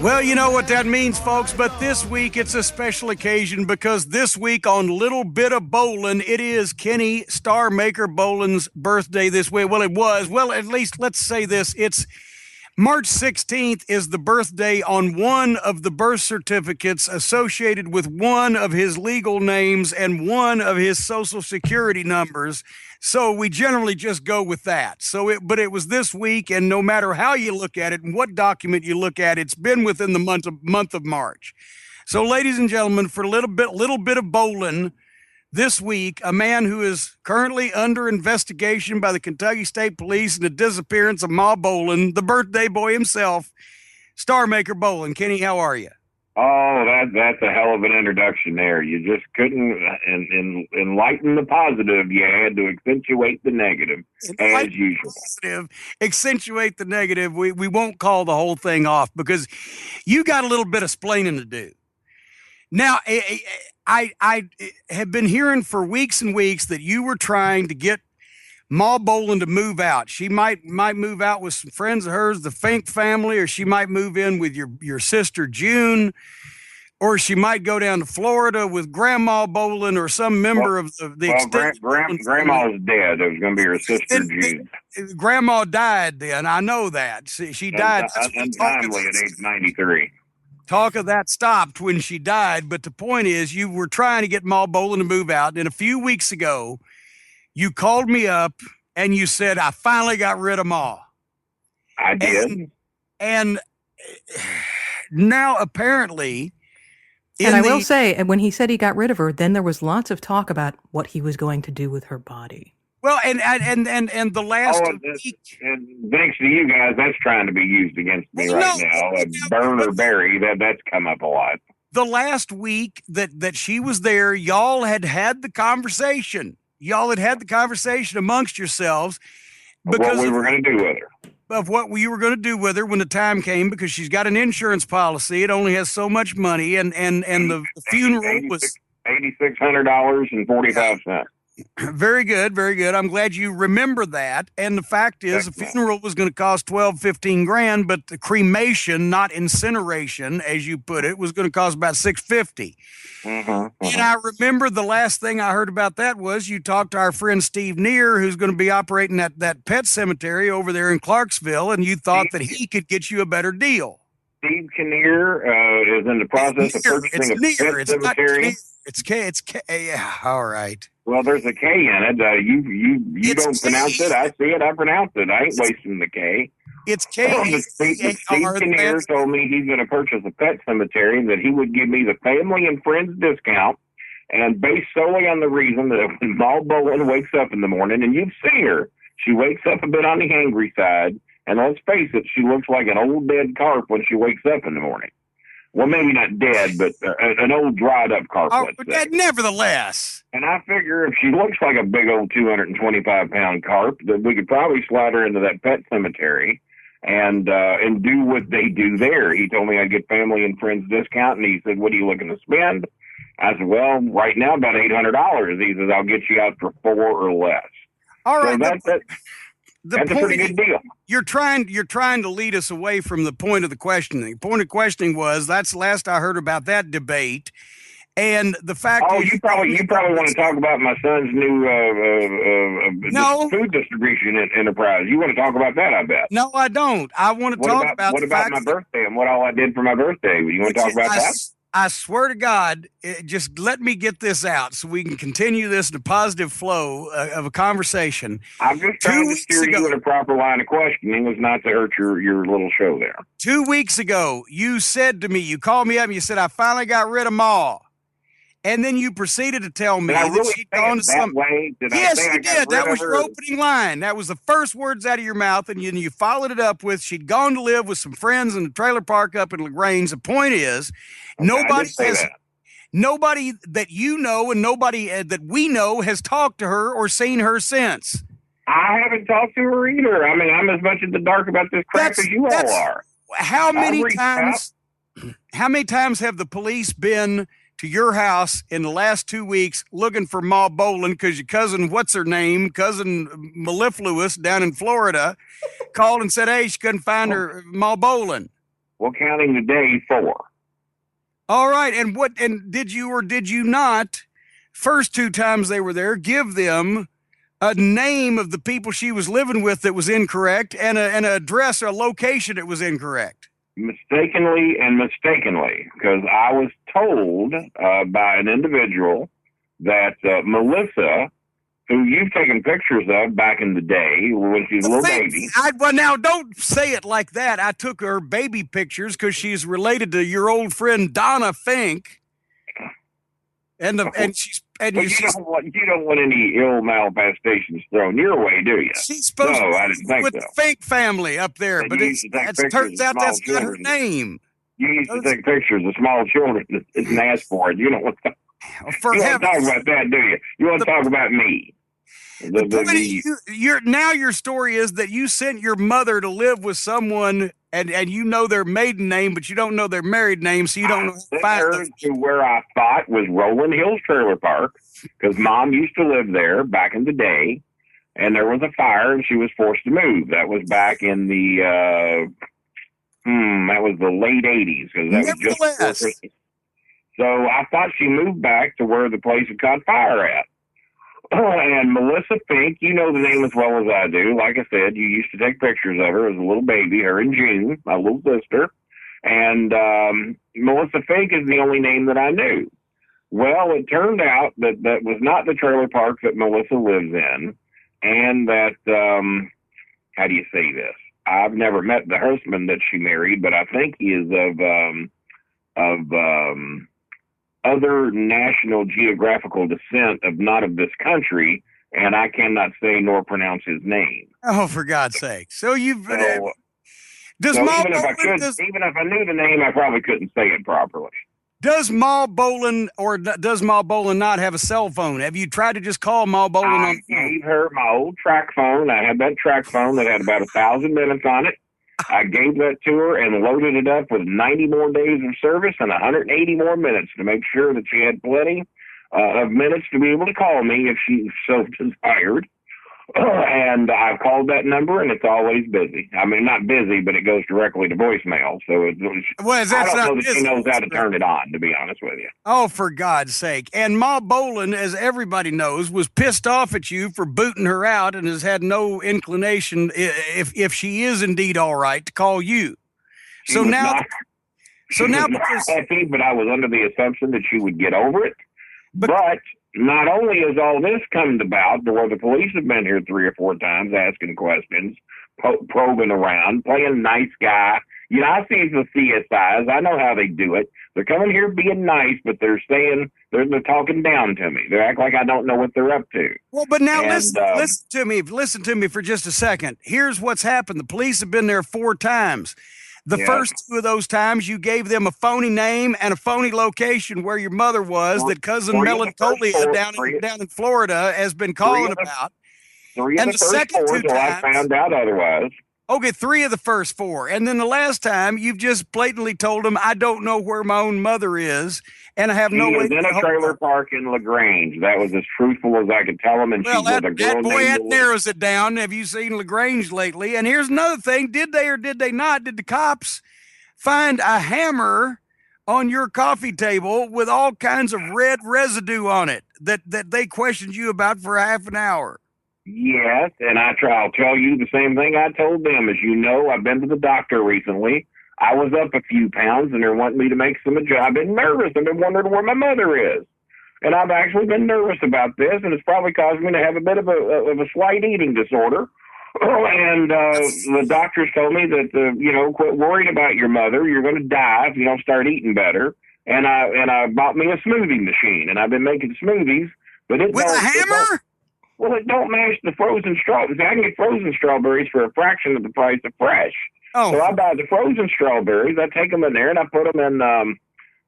Well, you know what that means, folks, but this week it's a special occasion because this week on Little Bit of Bolin, it is Kenny Star Maker Bolin's birthday this week. Well, it was. Well, at least let's say this. It's March 16th is the birthday on one of the birth certificates associated with one of his legal names and one of his social security numbers. So we generally just go with that. But it was this week, and no matter how you look at it and what document you look at, it's been within the month of March. So, ladies and gentlemen, for a little bit of Bolin this week, a man who is currently under investigation by the Kentucky State Police in the disappearance of Ma Bolin, the birthday boy himself, Star Maker Bolin. Kenny, how are you? Oh, that's a hell of an introduction there. You just couldn't enlighten the positive. You had to accentuate the negative, as usual. Accentuate the negative. We won't call the whole thing off because you got a little bit of splaining to do. Now, I have been hearing for weeks and weeks that you were trying to get Ma Bolin to move out. She might move out with some friends of hers, the Fink family, or she might move in with your sister June, or she might go down to Florida with Grandma Bolin or some member of the extended. Grandma's dead. It was going to be her sister June. Grandma died then. I know that. She died untimely at age 93. Talk of that stopped when she died, but the point is you were trying to get Ma Bolin to move out, and a few weeks ago, you called me up and you said, I finally got rid of Ma. I did. And now apparently. And I will say, when he said he got rid of her, then there was lots of talk about what he was going to do with her body. Well, and the last week. And thanks to you guys, that's trying to be used against me now. Burn or bury, that's come up a lot. The last week that she was there, y'all had the conversation. Y'all had the conversation amongst yourselves because what we were going to do with her. Of what you were going to do with her when the time came, because she's got an insurance policy. It only has so much money, and the funeral was $8,600.45. Very good, very good. I'm glad you remember that. And the fact is, the funeral was going to cost $12,000-15,000, but the cremation, not incineration, as you put it, was going to cost about $650. And I remember the last thing I heard about that was you talked to our friend Steve Neer, who's going to be operating that pet cemetery over there in Clarksville, and you thought that he could get you a better deal. Steve Kinnear is in the process of purchasing a pet cemetery. It's K. Yeah, all right. Well, there's a K in it. You don't pronounce it. I see it. I pronounce it. I ain't wasting the K. It's K. Steve Kinnear told me he's going to purchase a pet cemetery, that he would give me the family and friends discount, and based solely on the reason that when Ma Bolin wakes up in the morning, and you've seen her, she wakes up a bit on the angry side, and let's face it, she looks like an old dead carp when she wakes up in the morning. Well, maybe not dead, but an old dried up carp. Nevertheless. And I figure if she looks like a big old 225-pound carp, that we could probably slide her into that pet cemetery and do what they do there. He told me I'd get family and friends discount, and he said, "What are you looking to spend?" I said, "Well, right now about $800." He says, "I'll get you out for $400 or less." All right. So that's a pretty good deal. You're trying to lead us away from the point of the questioning. The point of questioning was, that's the last I heard about that debate. And the fact is, you probably want to talk about my son's new food distribution enterprise. You want to talk about that, I bet. No, I don't. I want to talk about what about my birthday and what all I did for my birthday. You want to talk about that? I swear to God, just let me get this out so we can continue this in a positive flow of a conversation. I'm just trying to steer you in a proper line of questioning, was not to hurt your little show there. 2 weeks ago, you said to me, you called me up and you said, I finally got rid of Ma. And then you proceeded to tell me that she'd gone to some way. Yes, you did. That was your opening line. That was the first words out of your mouth, and you followed it up with she'd gone to live with some friends in the trailer park up in LaGrange. The point is, nobody that you know and nobody that we know has talked to her or seen her since. I haven't talked to her either. I mean, I'm as much in the dark about this crap as you all are. How many times have the police been to your house in the last 2 weeks looking for Ma Bolin because your cousin, cousin Mellifluous down in Florida, called and said, hey, she couldn't find her Ma Bolin? Well, counting the day, 4. All right. And did you or did you not, first 2 times they were there, give them a name of the people she was living with that was incorrect and an address or a location that was incorrect? Mistakenly, because I was told by an individual that Melissa, who you've taken pictures of back in the day when she was a little baby. Well, now, don't say it like that. I took her baby pictures because she's related to your old friend Donna Fink. You don't want any ill manifestations thrown your way, do you? She's supposed to I didn't think with so. the Fink family up there, but it turns out that's not her name. You used to take pictures of small children that didn't ask for it. You don't want to, talk about that, do you? You want to talk about me. Your story is that you sent your mother to live with someone and you know their maiden name, but you don't know their married name, so you don't know how to find them. To where I thought was Rolling Hills Trailer Park, because Mom used to live there back in the day, and there was a fire and she was forced to move. That was back in the late 80s, because that was just before Christmas. So I thought she moved back to where the place had caught fire at. And Melissa Fink, you know the name as well as I do. Like I said, you used to take pictures of her as a little baby, her and June, my little sister. And Melissa Fink is the only name that I knew. Well, it turned out that that was not the trailer park that Melissa lives in. And that, how do you say this? I've never met the husband that she married, but I think he is of other national geographical descent of not of this country, and I cannot say nor pronounce his name. Oh, for God's sake! So you've even if I knew the name, I probably couldn't say it properly. Does Ma Bolin not have a cell phone? Have you tried to just call Ma Bolin? I gave her my old track phone. I had that track phone that had about 1,000 minutes on it. I gave that to her and loaded it up with 90 more days of service and 180 more minutes to make sure that she had plenty of minutes to be able to call me if she so desired. And I've called that number, and it's always busy. I mean, not busy, but it goes directly to voicemail. So I don't know that she knows how to turn it on, to be honest with you. Oh, for God's sake. And Ma Bolin, as everybody knows, was pissed off at you for booting her out and has had no inclination, if she is indeed all right, to call you. She was not happy, but I was under the assumption that she would get over it. But not only has all this come about, to where the police have been here 3 or 4 times asking questions, probing around, playing nice guy. You know, I see the CSIs. I know how they do it. They're coming here being nice, but they're saying they're talking down to me. They act like I don't know what they're up to. Well, but now listen to me. Listen to me for just a second. Here's what's happened. The police have been there 4 times. The first 2 of those times, you gave them a phony name and a phony location where your mother was, that cousin Melancholia down in Florida has been calling about. 3 of the first 4 until I found out otherwise. Okay, 3 of the first 4. And then the last time, you've just blatantly told them, I don't know where my own mother is, and I have no way to in a trailer park in LaGrange. That was as truthful as I could tell them. And well, that narrows it down. Have you seen LaGrange lately? And here's another thing. Did they or did they not? Did the cops find a hammer on your coffee table with all kinds of red residue on it that they questioned you about for half an hour? Yes, and I'll tell you the same thing I told them. As you know, I've been to the doctor recently. I was up a few pounds, and they're wanting me to make some adjustments. I've been nervous. I've been wondering where my mother is. And I've actually been nervous about this, and it's probably caused me to have a bit of a slight eating disorder. And the doctors told me that, quit worrying about your mother. You're going to die if you don't start eating better. And I bought me a smoothie machine, and I've been making smoothies. But with a hammer? Well, it don't match the frozen strawberries. I can get frozen strawberries for a fraction of the price of fresh. Oh. So I buy the frozen strawberries. I take them in there and I put them in,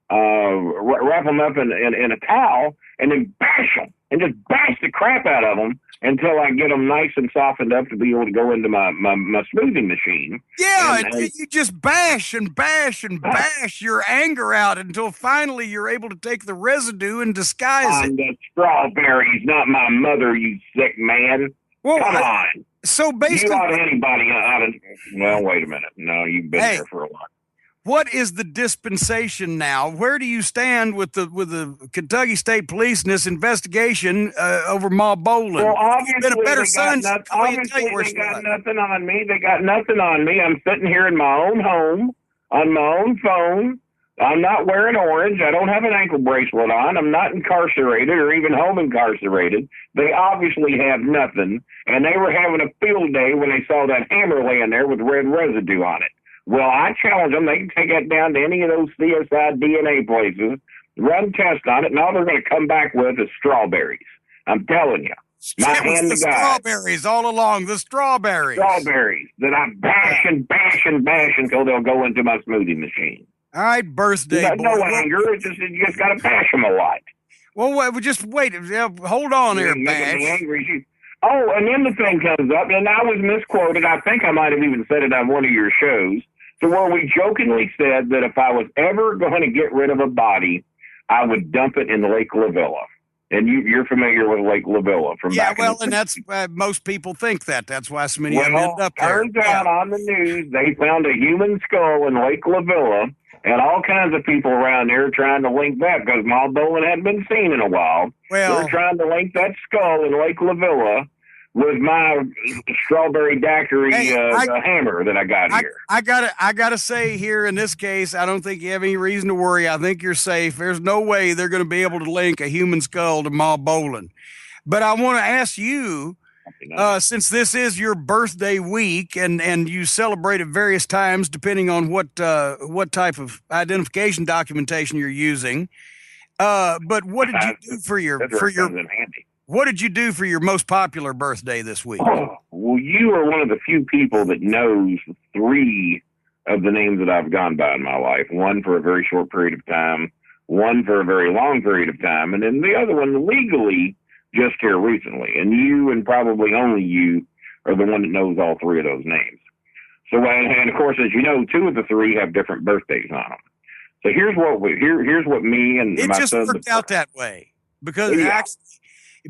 wrap them up in a towel and then bash them and just bash the crap out of them until I get them nice and softened up to be able to go into my smoothie machine. Yeah, you just bash and bash and bash your anger out until finally you're able to take the residue and disguise it. The strawberries, not my mother, you sick man. Well, come on. So basically, well, wait a minute. No, you've been there for a while. What is the dispensation now? Where do you stand with the Kentucky State Police in this investigation over Ma Bolin? Well, obviously, been a better son. Obviously, they got nothing on me. They got nothing on me. I'm sitting here in my own home on my own phone. I'm not wearing orange. I don't have an ankle bracelet on. I'm not incarcerated or even home incarcerated. They obviously have nothing, and they were having a field day when they saw that hammer laying there with red residue on it. Well, I challenge them. They can take that down to any of those CSI DNA places, run tests on it, and all they're going to come back with is strawberries. I'm telling you. My hand to God. Strawberries all along. The strawberries. Strawberries that I bash and bash and bash until they'll go into my smoothie machine. All right, birthday boy. No anger. You just got to bash them a lot. Well, just wait. Hold on here, Bash. Me angry. Oh, and then the thing comes up, and I was misquoted. I think I might have even said it on one of your shows, to where we jokingly said that if I was ever going to get rid of a body, I would dump it in Lake Lavilla. And you're familiar with Lake Lavilla from back in the and that's most people think that. That's why so many of them end up there. Turns out on the news they found a human skull in Lake Lavilla, and all kinds of people around there trying to link that because Ma Bolin hadn't been seen in a while. Well, they're trying to link that skull in Lake Lavilla with my strawberry daiquiri hammer that I got here. I gotta say here in this case, I don't think you have any reason to worry. I think you're safe. There's no way they're going to be able to link a human skull to Ma Bolin. But I want to ask you, since this is your birthday week and you celebrate at various times depending on what type of identification documentation you're using, but what did you do for your What did you do for your most popular birthday this week? Oh, well, you are one of the few people that knows 3 of the names that I've gone by in my life. One for a very short period of time, one for a very long period of time, and then the other one legally just here recently. And you, and probably only you, are the one that knows all 3 of those names. So, and of course, as you know, 2 of the 3 have different birthdays on them. So here's what me and my son... It just worked out that way. Because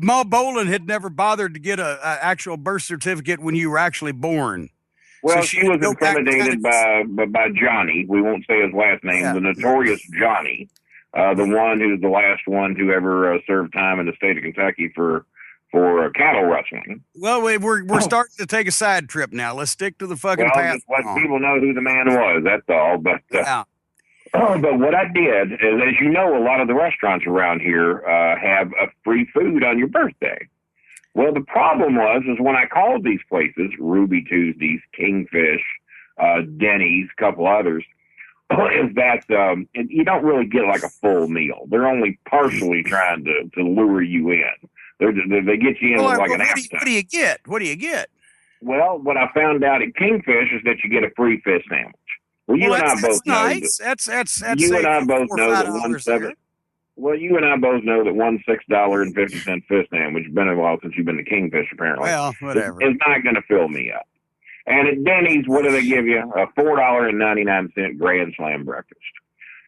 Ma Bolin had never bothered to get an actual birth certificate when you were actually born. Well, so she was intimidated by Johnny. We won't say his last name. The notorious Johnny, the one who's the last one to ever serve time in the state of Kentucky for cattle rustling. Well, we're starting to take a side trip now. Let's stick to the fucking path. Just let people know who the man was. That's all. But but what I did is, as you know, a lot of the restaurants around here have a free food on your birthday. Well, the problem is when I called these places, Ruby Tuesdays, Kingfish, Denny's, a couple others, is that you don't really get like a full meal. They're only partially trying to lure you in. They get you in with like an appetizer. What do you get? What do you get? Well, what I found out at Kingfish is that you get a free fish sandwich. Well, you and I both know that. You and I both know that you and I both know that one $6.50 fish sandwich, been a while since you've been to Kingfish apparently. Well, whatever. It's not going to fill me up. And at Denny's, what do they give you? A $4.99 Grand Slam breakfast.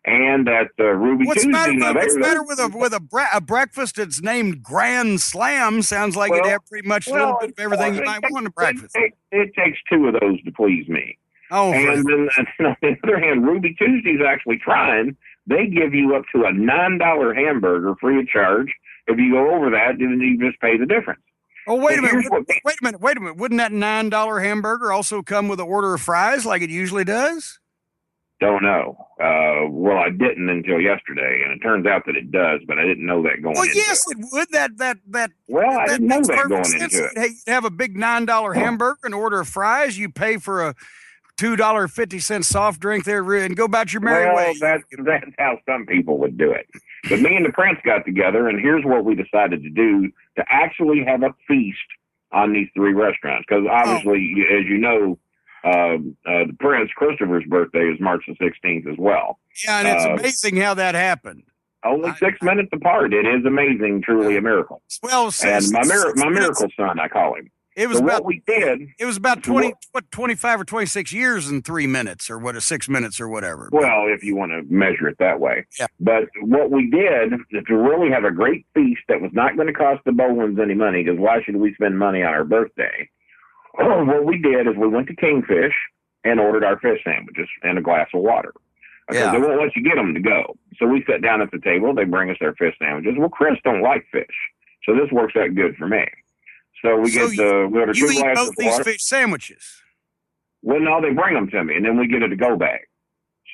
And at Ruby Tuesday, what's the matter with a breakfast that's named Grand Slam? Sounds like it'd have pretty much a little bit of everything you might want at breakfast. It takes 2 of those to please me. Oh, and then on the other hand, Ruby Tuesday's actually trying. They give you up to a $9 hamburger free of charge. If you go over that, then you just pay the difference. Oh, wait a minute. Wouldn't that $9 hamburger also come with an order of fries like it usually does? Don't know. Well, I didn't until yesterday, and it turns out that it does, but I didn't know that going into it. Well, yes, it would. Well, I didn't know that going into it. Hey, you have a big $9 hamburger and order of fries. You pay for a $2.50 soft drink there and go about your merry way. That's how some people would do it. But me and the Prince got together, and here's what we decided to do to actually have a feast on these 3 restaurants. Because obviously, as you know, the Prince, Christopher's birthday is March the 16th as well. Yeah, and it's amazing how that happened. Only 6 minutes apart. It is amazing, truly a miracle. Well, and my miracle son, I call him. It was about 25 or 26 years in 3 minutes or 6 minutes or whatever. Well, if you want to measure it that way. Yeah. But what we did is to really have a great feast that was not going to cost the Bolins any money, because why should we spend money on our birthday? What we did is we went to Kingfish and ordered our fish sandwiches and a glass of water. because they won't let you get them to go. So we sit down at the table. They bring us their fish sandwiches. Well, Chris don't like fish, so this works out good for me. So we get two glasses you eat both of these water. fish sandwiches. Well, no, they bring them to me, and then we get a to-go bag.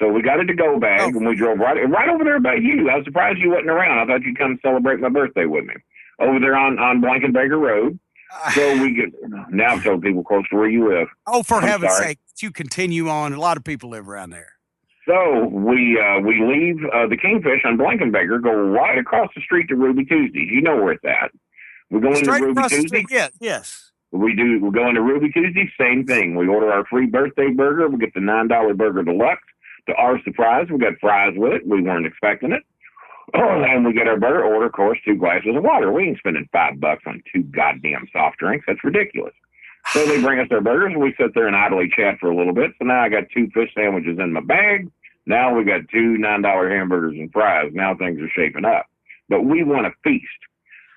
So we got a to-go bag, and we drove right over there by you. I was surprised you wasn't around. I thought you'd come celebrate my birthday with me. Over there on Blankenbaker Road. So we get, now I've told people close to where you live. Oh, for heaven's sake, you continue on. A lot of people live around there. So we leave the Kingfish on Blankenbaker, go right across the street to Ruby Tuesdays. You know where it's at. We go into Ruby Tuesdays. Yes. We go into Ruby Tuesdays, same thing. We order our free birthday burger. We get the $9 burger deluxe. To our surprise, we got fries with it. We weren't expecting it. Oh, and we get our burger, order, of course, 2 glasses of water. We ain't spending $5 on 2 goddamn soft drinks. That's ridiculous. So they bring us their burgers, and we sit there and idly chat for a little bit. So now I got 2 fish sandwiches in my bag. Now we got 2 $9 hamburgers and fries. Now things are shaping up. But we want to feast.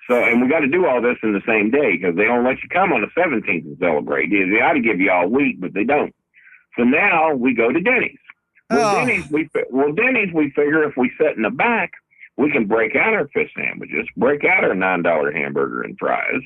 So, and we got to do all this in the same day because they don't let you come on the 17th and celebrate. They ought to give you all week, but they don't. So now we go to Denny's. Denny's, we figure if we sit in the back, we can break out our fish sandwiches, break out our $9 hamburger and fries,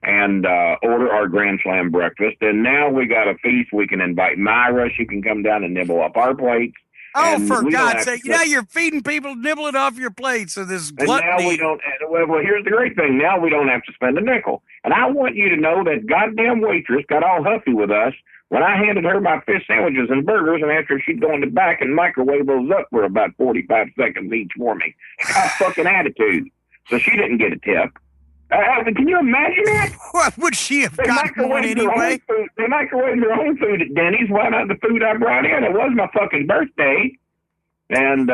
and order our Grand Slam breakfast. And now we got a feast. We can invite Myra. She can come down and nibble up our plates. Oh, for God's sake. Now you're feeding people nibbling off your plates. So this gluttony. And now we don't, well, here's the great thing. Now we don't have to spend a nickel. And I want you to know that goddamn waitress got all huffy with us when I handed her my fish sandwiches and burgers, and after she'd go in the back and microwave those up for about 45 seconds each for me. Got fucking attitude. So she didn't get a tip. Can you imagine that? What would she have gotten one anyway? They microwaved their own food at Denny's. Why not the food I brought in? It was my fucking birthday. And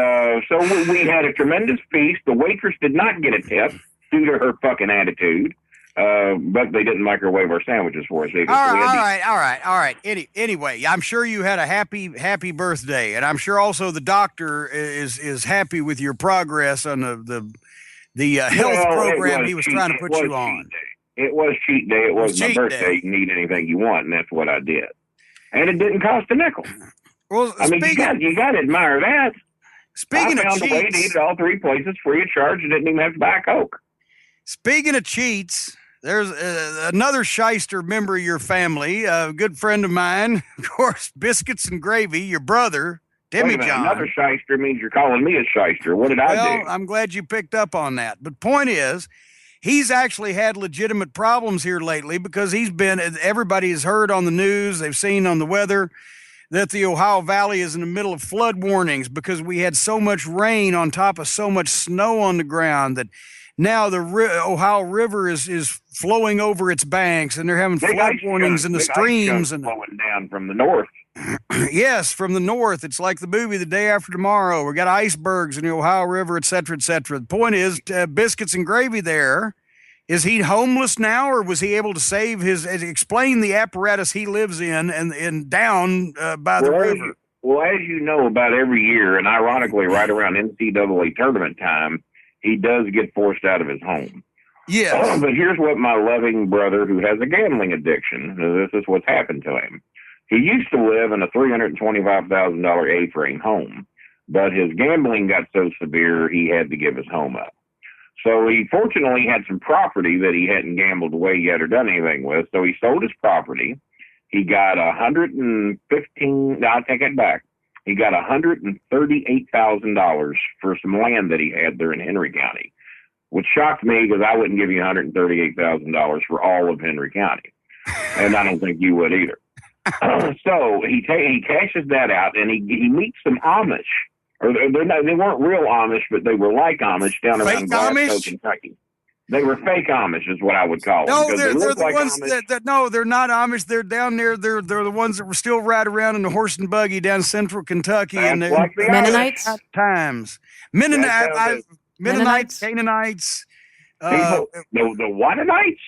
so we had a tremendous feast. The waitress did not get a tip due to her fucking attitude. But they didn't microwave our sandwiches for us either. All right. Anyway, I'm sure you had a happy birthday, and I'm sure also the doctor is happy with your progress on the health program he was trying to put you on. It was cheat day. It was my birthday. You can eat anything you want, and that's what I did. And it didn't cost a nickel. Well, I mean, you got to admire that. Speaking I found of a way to eat at all 3 places free of charge and didn't even have to buy a Coke. Speaking of cheats, there's another shyster member of your family, a good friend of mine, of course, Biscuits and Gravy, your brother, Demi-John. Another shyster means you're calling me a shyster. What did I do? Well, I'm glad you picked up on that. But point is, he's actually had legitimate problems here lately because everybody has heard on the news, they've seen on the weather, that the Ohio Valley is in the middle of flood warnings because we had so much rain on top of so much snow on the ground that now the Ohio River is flowing over its banks, and they're having flood warnings in the streams and flowing down from the north. Yes, from the north. It's like the movie The Day After Tomorrow. We got icebergs in the Ohio River, et cetera, et cetera. The point is, Biscuits and Gravy there, is he homeless now, or was he able to explain the apparatus he lives in and down by the river? Well, as you know, about every year, and ironically right around NCAA tournament time, he does get forced out of his home. Yes. But here's what my loving brother, who has a gambling addiction, this is what's happened to him. He used to live in a $325,000 A-frame home, but his gambling got so severe he had to give his home up. So he fortunately had some property that he hadn't gambled away yet or done anything with, so he sold his property. He got He got $138,000 for some land that he had there in Henry County, which shocked me because I wouldn't give you $138,000 for all of Henry County, and I don't think you would either. So he cashes that out, and he meets some Amish, or they weren't real Amish, but they were like Amish down around Glasgow, Kentucky. They were fake Amish, is what I would call them. No, they're the like ones that no, they're not Amish. They're down there. They're the ones that were still ride around in the horse and buggy down central Kentucky. That's and like the Mennonites? Times. Mennonites, Canaanites. The Watanites?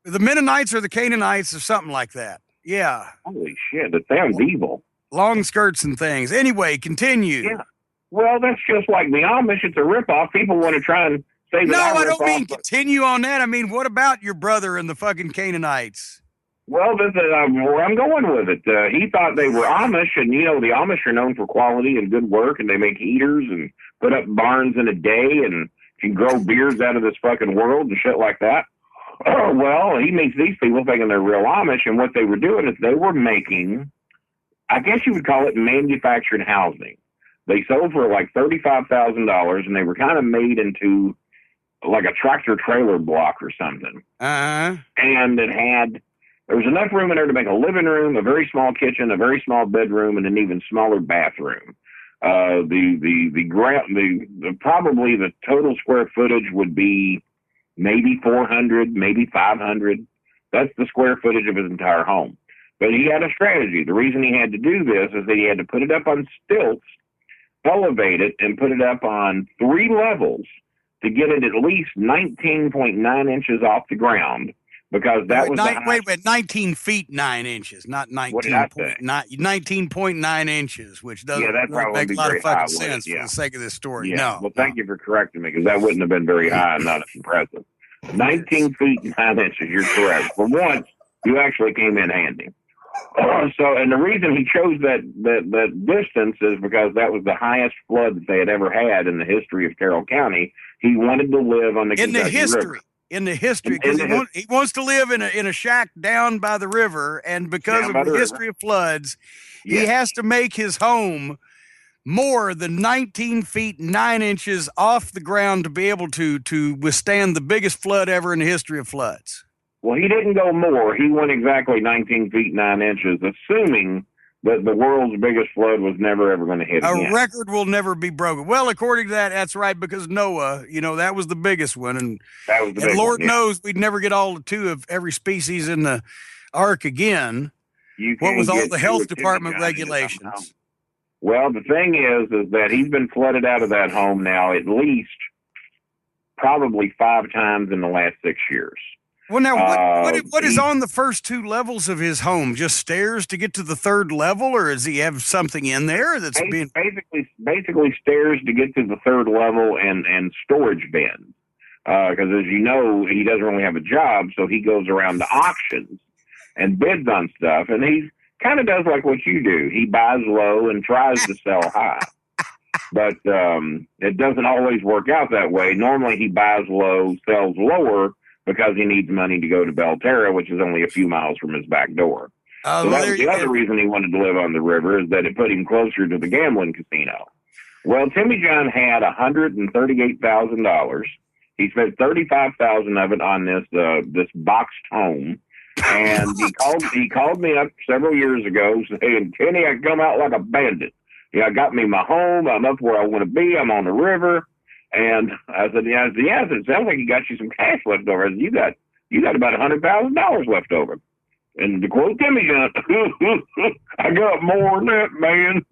The Mennonites or the Canaanites or something like that. Yeah. Holy shit, that sounds evil. Long skirts and things. Anyway, continue. Yeah. Well, that's just like the Amish. It's a ripoff. People want to try and say that. No, I don't mean continue on that. I mean, what about your brother and the fucking Canaanites? Well, this is where I'm going with it. He thought they were Amish, and you know the Amish are known for quality and good work, and they make heaters and put up barns in a day and can grow beers out of this fucking world and shit like that. Well, he meets these people thinking they're real Amish, and what they were doing is they were making, I guess you would call it manufactured housing. They sold for like $35,000, and they were kind of made into like a tractor trailer block or something. Uh-huh. And there was enough room in there to make a living room, a very small kitchen, a very small bedroom, and an even smaller bathroom. Probably the total square footage would be maybe 400, maybe 500. That's the square footage of his entire home. But he had a strategy. The reason he had to do this is that he had to put it up on stilts, elevate it, and put it up on 3 levels to get it at least 19.9 inches off the ground. Because that was 19 feet 9 inches, not 19.9 inches, which doesn't make a lot of fucking sense for the sake of this story. Yeah. No. Well, thank you for correcting me, because that wouldn't have been very high and not as impressive. 19 feet 9 inches, you're correct. For once, you actually came in handy. And the reason he chose that distance is because that was the highest flood that they had ever had in the history of Carroll County. He wanted to live on the Kentucky River. In the history, because he wants to live in a shack down by the river, and because of the history of floods, he has to make his home more than 19 feet 9 inches off the ground to be able to withstand the biggest flood ever in the history of floods. Well, he didn't go more. He went exactly 19 feet 9 inches, assuming that the world's biggest flood was never ever going to hit again. A record will never be broken. Well, according to that, that's right, because Noah, that was the biggest one. And Lord knows we'd never get all 2 of every species in the ark again. What with all the health department regulations? Well, the thing is that he's been flooded out of that home now at least probably 5 times in the last 6 years. Well, now, what is on the first 2 levels of his home? Just stairs to get to the 3rd level, or does he have something in there that's basically stairs to get to the 3rd level and storage bins? Because as you know, he doesn't really have a job, so he goes around to auctions and bids on stuff, and he kind of does like what you do. He buys low and tries to sell high. But it doesn't always work out that way. Normally he buys low, sells lower, because he needs money to go to Belterra, which is only a few miles from his back door. So that was the other reason he wanted to live on the river, is that it put him closer to the gambling casino. Well, Timmy John had $138,000. He spent $35,000 of it on this boxed home, and he called me up several years ago saying, "Kenny, I come out like a bandit. I got me my home. I'm up where I want to be. I'm on the river." And I said, it sounds like you got you some cash left over. I said, you got about $100,000 left over. And to quote Timmy John, I got more than that, man.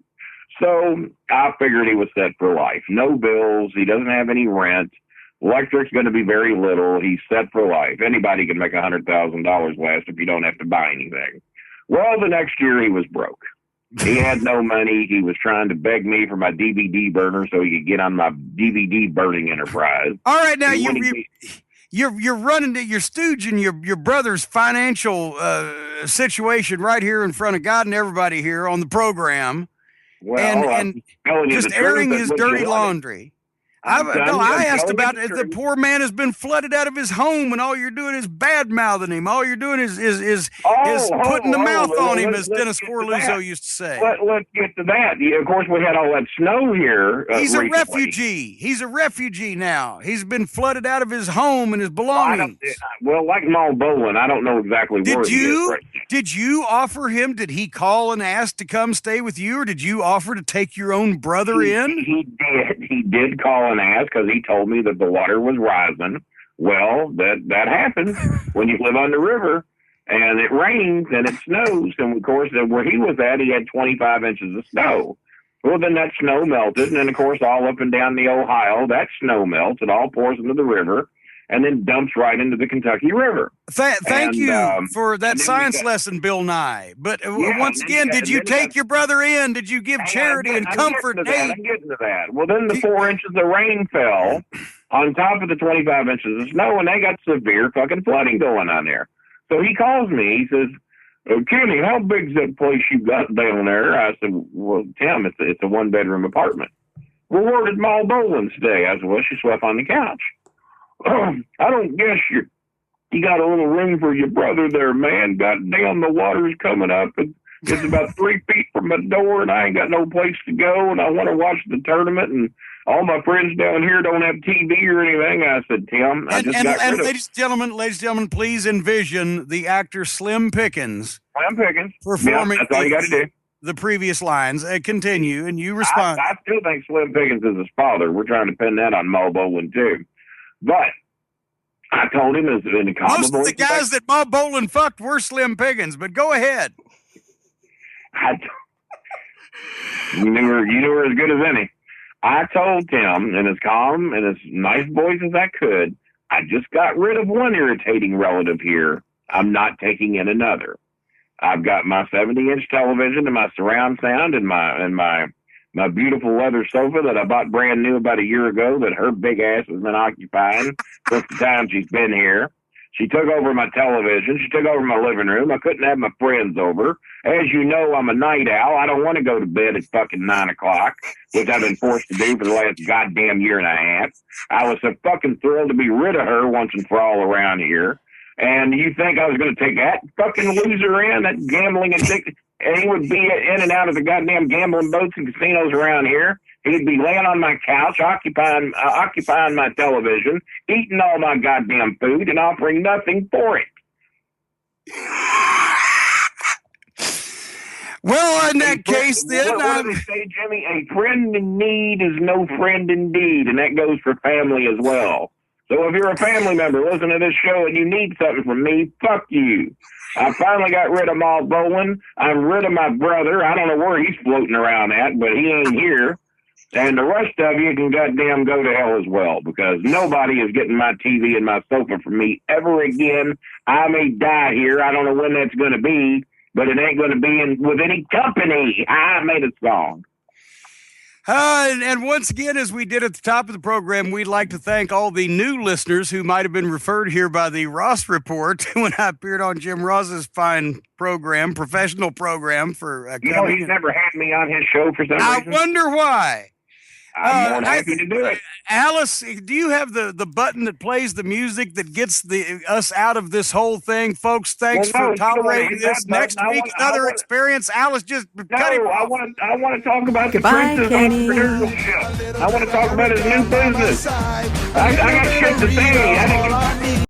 So I figured he was set for life. No bills. He doesn't have any rent. Electric's going to be very little. He's set for life. Anybody can make $100,000 last if you don't have to buy anything. Well, the next year he was broke. He had no money. He was trying to beg me for my DVD burner so he could get on my DVD burning enterprise. All right, now you're running you're stooging your brother's financial situation right here in front of God and everybody here on the program, and just airing his dirty laundry. I asked about it. The poor man has been flooded out of his home, and all you're doing is bad-mouthing him. All you're doing is putting the mouth on him, as Dennis Corluzzo used to say. Let's get to that. Of course, we had all that snow here. He's recently. A refugee. He's a refugee now. He's been flooded out of his home and his belongings. Like Mal Bolin, I don't know exactly where he is right now. Did you offer him? Did he call and ask to come stay with you, or did you offer to take your own brother in? He did call and ask, because he told me that the water was rising. Well, that happens when you live on the river, and it rains and it snows. And of course, where he was at, he had 25 inches of snow. Well, then that snow melted, and then of course, all up and down the Ohio, that snow melts. It all pours into the river, and then dumps right into the Kentucky River. Thank you for that science lesson, Bill Nye. But once again, did you take your brother in? Did you give charity and comfort and aid? I'm getting to that. Well, then the 4 inches of rain fell on top of the 25 inches of snow, and they got severe fucking flooding going on there. So he calls me. He says, Kenny, how big's that place you got down there? I said, well, Tim, it's a one-bedroom apartment. Well, where did Ma Bolin stay? I said, well, she slept on the couch. I don't guess you got a little room for your brother there, man. Goddamn, the water's coming up. It's about 3 feet from my door, and I ain't got no place to go, and I want to watch the tournament, and all my friends down here don't have TV or anything. I said, Tim, I just got rid of... Ladies and gentlemen, please envision the actor Slim Pickens. Slim Pickens. Performing that's all you got to do. The previous lines. Continue, and you respond. I still think Slim Pickens is his father. We're trying to pin that on Ma Bolin, too. But I told him as in the common most of the guys that Ma Bolin fucked were Slim Pickens, but go ahead. You knew her as good as any. I told Tim in as calm and as nice voice as I could, I just got rid of one irritating relative here. I'm not taking in another. I've got my 70-inch television and my surround sound and my beautiful leather sofa that I bought brand new about a year ago that her big ass has been occupying since the time she's been here. She took over my television. She took over my living room. I couldn't have my friends over. As you know, I'm a night owl. I don't want to go to bed at fucking 9 o'clock, which I've been forced to do for the last goddamn year and a half. I was so fucking thrilled to be rid of her once and for all around here. And you think I was going to take that fucking loser in, that gambling addicted? And he would be in and out of the goddamn gambling boats and casinos around here. He'd be laying on my couch, occupying my television, eating all my goddamn food, and offering nothing for it. Well, in that case, then... What do they say, Jimmy? A friend in need is no friend indeed, and that goes for family as well. So if you're a family member listening to this show and you need something from me, fuck you. I finally got rid of Ma Bolin. I'm rid of my brother. I don't know where he's floating around at, but he ain't here. And the rest of you can goddamn go to hell as well, because nobody is getting my TV and my sofa from me ever again. I may die here. I don't know when that's going to be, but it ain't going to be with any company. I made a song. And once again, as we did at the top of the program, we'd like to thank all the new listeners who might have been referred here by the Ross Report when I appeared on Jim Ross's fine program, professional program for... he's never had me on his show for some reason. I wonder why. I'm more than happy to do it. Alice, do you have the button that plays the music that gets us out of this whole thing? Folks, thanks for tolerating this. Next week, another experience. Alice, just cut him off. I want to talk about Goodbye, the Prince's entrepreneurial show. I want to talk about his new business. I got shit to say.